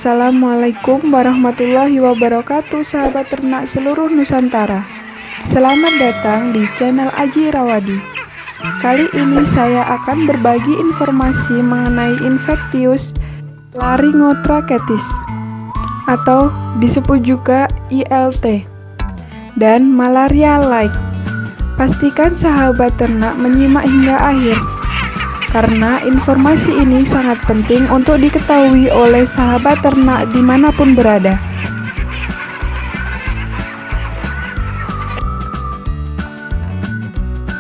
Assalamualaikum warahmatullahi wabarakatuh, sahabat ternak seluruh Nusantara. Selamat datang di channel Aji Rawadi. Kali ini saya akan berbagi informasi mengenai Infectious Laryngotracheitis atau disebut juga ILT dan malaria-like. Pastikan sahabat ternak menyimak hingga akhir, karena informasi ini sangat penting untuk diketahui oleh sahabat ternak dimanapun berada.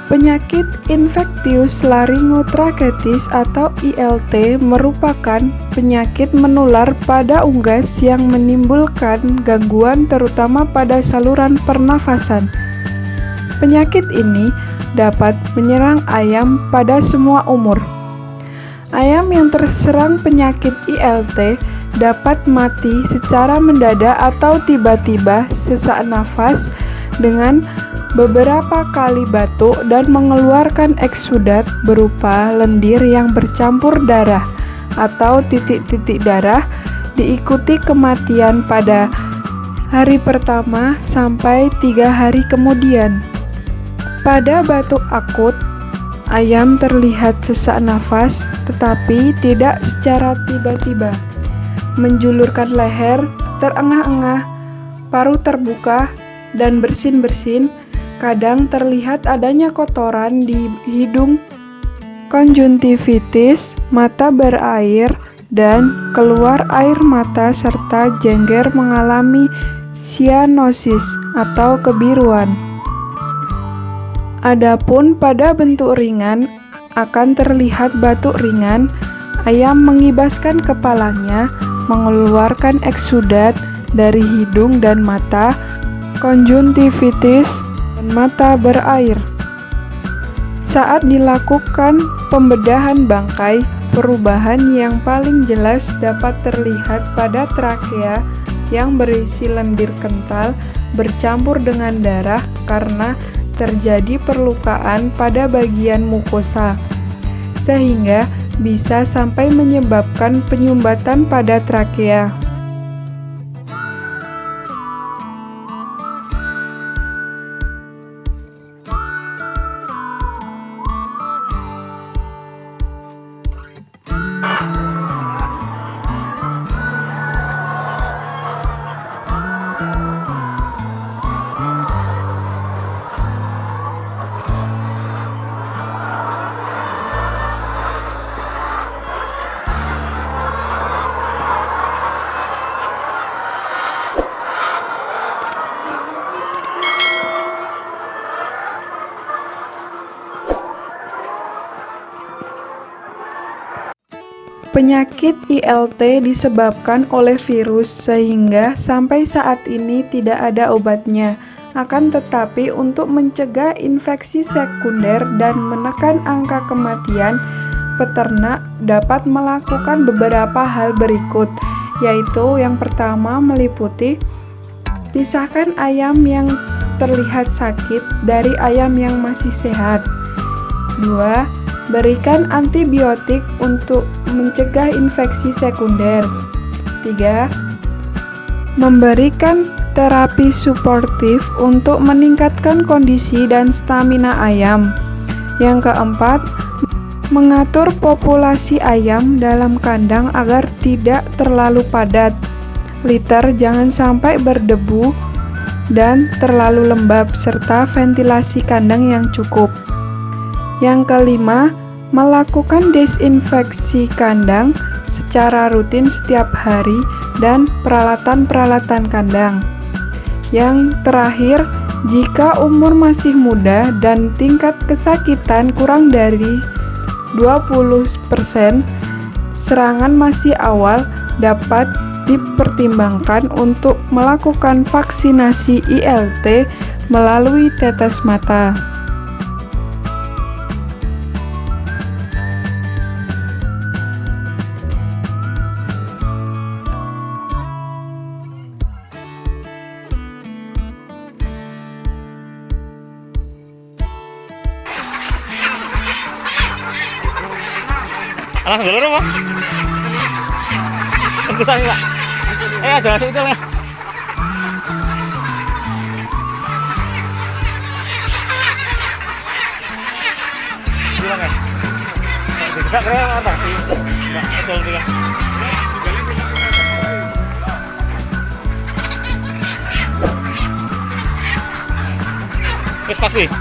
Penyakit Infectious Laryngotracheitis atau ILT merupakan penyakit menular pada unggas yang menimbulkan gangguan terutama pada saluran pernafasan. Penyakit ini dapat menyerang ayam pada semua umur. Ayam yang terserang penyakit ILT dapat mati secara mendadak atau tiba-tiba sesak nafas dengan beberapa kali batuk dan mengeluarkan eksudat berupa lendir yang bercampur darah atau titik-titik darah, diikuti kematian pada hari pertama sampai 3 hari kemudian. Pada batuk akut, ayam terlihat sesak nafas tetapi tidak secara tiba-tiba, menjulurkan leher, terengah-engah, paruh terbuka, dan bersin-bersin. Kadang terlihat adanya kotoran di hidung, konjungtivitis, mata berair, dan keluar air mata serta jengger mengalami cyanosis atau kebiruan. Adapun pada bentuk ringan akan terlihat batuk ringan, ayam mengibaskan kepalanya, mengeluarkan eksudat dari hidung dan mata, konjungtivitis, dan mata berair. Saat dilakukan pembedahan bangkai, perubahan yang paling jelas dapat terlihat pada trakea yang berisi lendir kental bercampur dengan darah karena terjadi perlukaan pada bagian mukosa, sehingga bisa sampai menyebabkan penyumbatan pada trakea. Penyakit ILT disebabkan oleh virus sehingga sampai saat ini tidak ada obatnya. Akan tetapi untuk mencegah infeksi sekunder dan menekan angka kematian, peternak dapat melakukan beberapa hal berikut, yaitu yang pertama meliputi pisahkan ayam yang terlihat sakit dari ayam yang masih sehat. 2. Berikan antibiotik untuk mencegah infeksi sekunder. 3. Memberikan terapi suportif untuk meningkatkan kondisi dan stamina ayam. Yang keempat, mengatur populasi ayam dalam kandang agar tidak terlalu padat. Litter jangan sampai berdebu dan terlalu lembab, serta ventilasi kandang yang cukup. Yang kelima, melakukan desinfeksi kandang secara rutin setiap hari dan peralatan-peralatan kandang. Yang terakhir, jika umur masih muda dan tingkat kesakitan kurang dari 20%, serangan masih awal, dapat dipertimbangkan untuk melakukan vaksinasi ILT melalui tetes mata. Langsung dulu, Pak. Tunggu saya, Pak. Jangan masuk itu ya. Bilang ya. Tidak keren apa? Enggak, betul dia. Terus pas wih. Ya.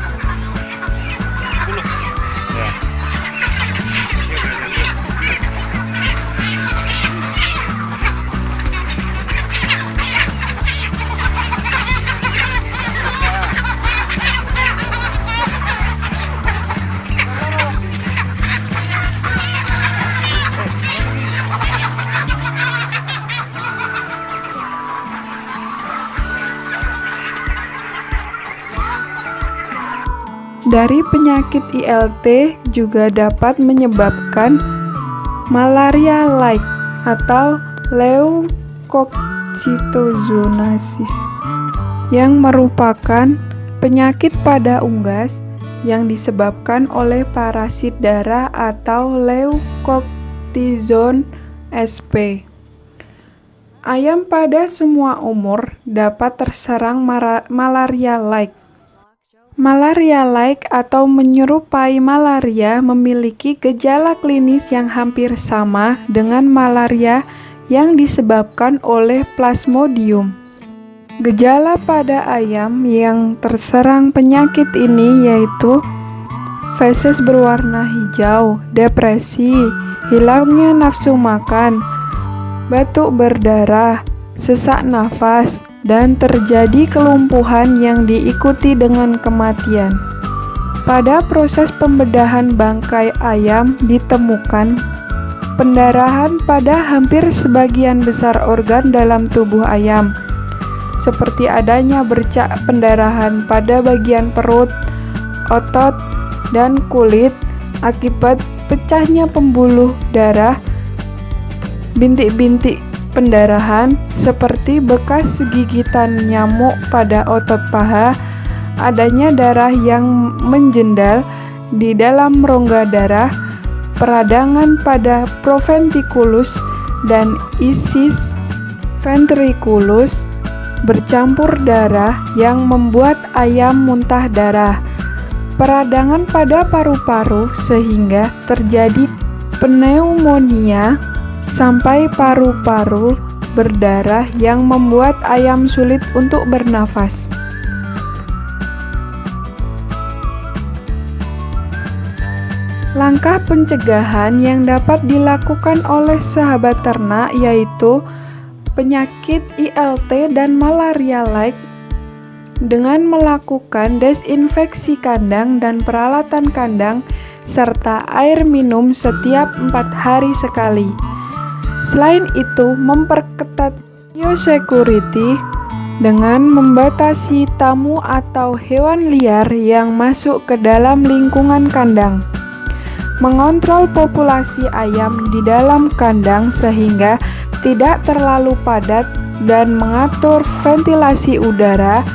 Dari penyakit ILT juga dapat menyebabkan malaria-like atau leukocitozoonoses yang merupakan penyakit pada unggas yang disebabkan oleh parasit darah atau Leukotyzon sp. Ayam pada semua umur dapat terserang malaria-like. Malaria-like atau menyerupai malaria memiliki gejala klinis yang hampir sama dengan malaria yang disebabkan oleh Plasmodium. Gejala pada ayam yang terserang penyakit ini yaitu feses berwarna hijau, depresi, hilangnya nafsu makan, batuk berdarah, sesak nafas, dan terjadi kelumpuhan yang diikuti dengan kematian. Pada proses pembedahan bangkai ayam ditemukan pendarahan pada hampir sebagian besar organ dalam tubuh ayam, seperti adanya bercak pendarahan pada bagian perut, otot, dan kulit akibat pecahnya pembuluh darah, bintik-bintik pendarahan seperti bekas gigitan nyamuk pada otot paha, adanya darah yang menjendal di dalam rongga darah, peradangan pada proventriculus dan isis ventriculus, bercampur darah yang membuat ayam muntah darah, peradangan pada paru-paru sehingga terjadi pneumonia, sampai paru-paru berdarah yang membuat ayam sulit untuk bernafas. Langkah pencegahan yang dapat dilakukan oleh sahabat ternak yaitu penyakit ILT dan malaria-like dengan melakukan desinfeksi kandang dan peralatan kandang serta air minum setiap 4 hari sekali. Selain itu, memperketat biosecurity dengan membatasi tamu atau hewan liar yang masuk ke dalam lingkungan kandang. Mengontrol populasi ayam di dalam kandang sehingga tidak terlalu padat dan mengatur ventilasi udara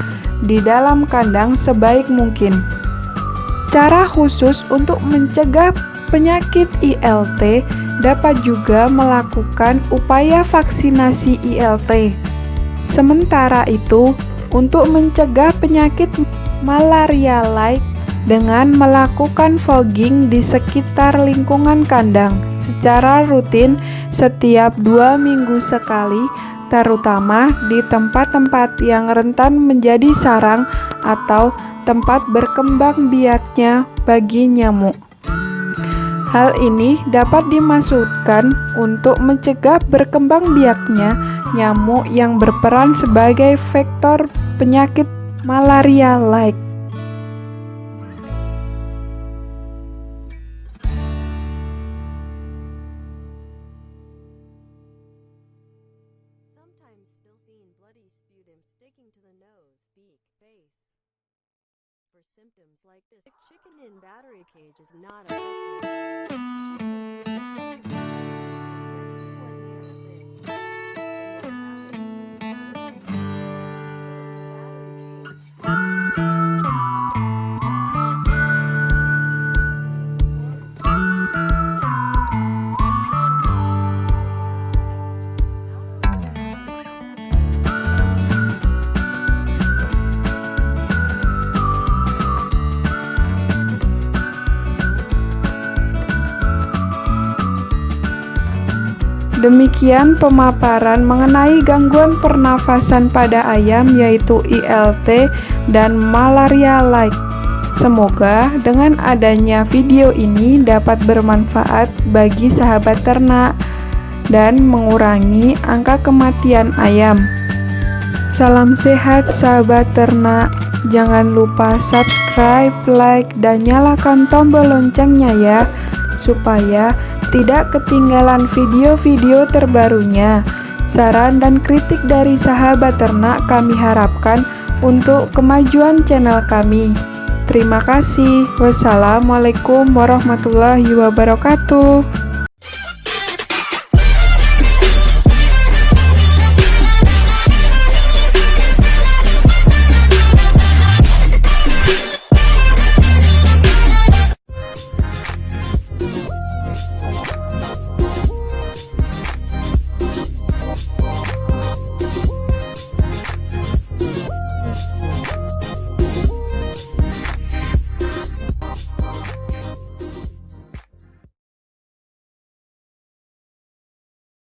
di dalam kandang sebaik mungkin. Cara khusus untuk mencegah penyakit ILT dapat juga melakukan upaya vaksinasi ILT. Sementara itu, untuk mencegah penyakit malaria-like dengan melakukan fogging di sekitar lingkungan kandang secara rutin setiap 2 minggu sekali, terutama di tempat-tempat yang rentan menjadi sarang atau tempat berkembang biaknya bagi nyamuk. Hal ini dapat dimaksudkan untuk mencegah berkembang biaknya nyamuk yang berperan sebagai vektor penyakit malaria-like. Sometimes still seen bloody sputum sticking to the nose, beak, face. For symptoms like this, chicken in battery cage is not Demikian pemaparan mengenai gangguan pernafasan pada ayam yaitu ILT dan malaria like. Semoga dengan adanya video ini dapat bermanfaat bagi sahabat ternak dan mengurangi angka kematian ayam. Salam sehat sahabat ternak. Jangan lupa subscribe, like, dan nyalakan tombol loncengnya ya, supaya tidak ketinggalan video-video terbarunya. Saran dan kritik dari sahabat ternak kami harapkan untuk kemajuan channel kami. Terima kasih. Wassalamualaikum warahmatullahi wabarakatuh.